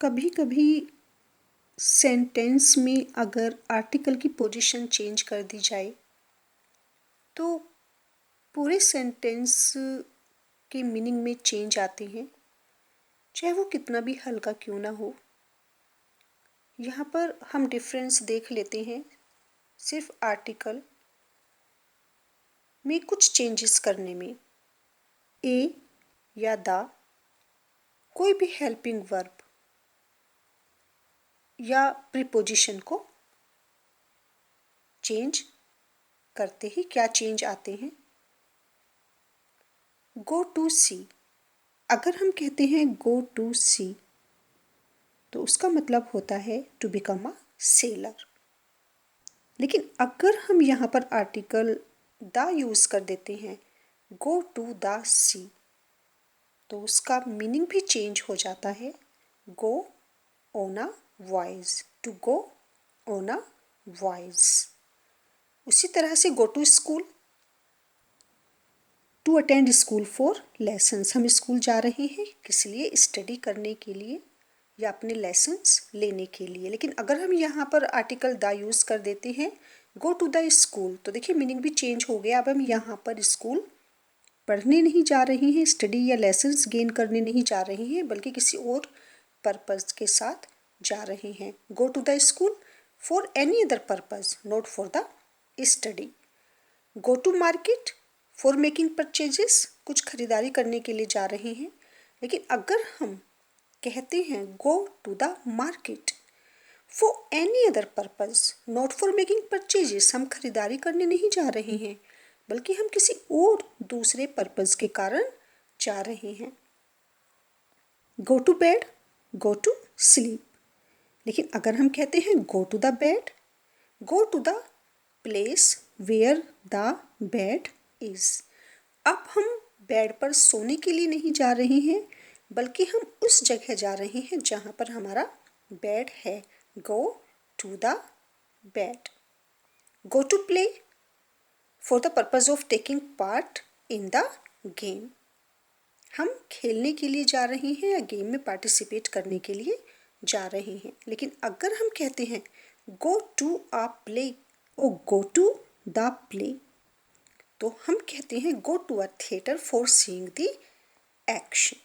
कभी कभी सेंटेंस में अगर आर्टिकल की पोजीशन चेंज कर दी जाए तो पूरे सेंटेंस के मीनिंग में चेंज आते हैं, चाहे वो कितना भी हल्का क्यों ना हो। यहाँ पर हम डिफरेंस देख लेते हैं सिर्फ आर्टिकल में कुछ चेंजेस करने में। ए या द, कोई भी हेल्पिंग वर्ब या प्रीपोजिशन को चेंज करते ही क्या चेंज आते हैं। गो टू सी, अगर हम कहते हैं गो टू सी तो उसका मतलब होता है टू बिकम अ सेलर। लेकिन अगर हम यहाँ पर आर्टिकल द यूज़ कर देते हैं गो टू द सी तो उसका मीनिंग भी चेंज हो जाता है। Go on a voyage, to go on a voyage. उसी तरह से go to school, to attend school for lessons, हम स्कूल जा रहे हैं किस लिए, स्टडी करने के लिए या अपने लेसन्स लेने के लिए। लेकिन अगर हम यहाँ पर आर्टिकल द यूज़ कर देते हैं गो टू द स्कूल तो देखिए मीनिंग भी चेंज हो गया। अब हम यहाँ पर स्कूल पढ़ने नहीं जा रहे हैं, स्टडी या लेसन्स गेन करने नहीं जा रहे हैं, बल्कि किसी और पर्पज़ के साथ जा रहे हैं। Go to the school for any other purpose, not for the study. Go to market for making purchases, कुछ खरीदारी करने के लिए जा रहे हैं। लेकिन अगर हम कहते हैं go to the market for any other purpose not for making purchases, हम खरीदारी करने नहीं जा रहे हैं बल्कि हम किसी और दूसरे पर्पज़ के कारण जा रहे हैं। Go to bed, go to sleep. लेकिन अगर हम कहते हैं go to the bed, go to the place where the bed is, अब हम बेड पर सोने के लिए नहीं जा रहे हैं बल्कि हम उस जगह जा रहे हैं जहाँ पर हमारा बेड है। Go to the bed. Go to play for the purpose of taking part in the game, हम खेलने के लिए जा रहे हैं या गेम में पार्टिसिपेट करने के लिए जा रहे हैं। लेकिन अगर हम कहते हैं गो टू अ प्ले और गो टू द प्ले तो हम कहते हैं go to a theatre for seeing the action.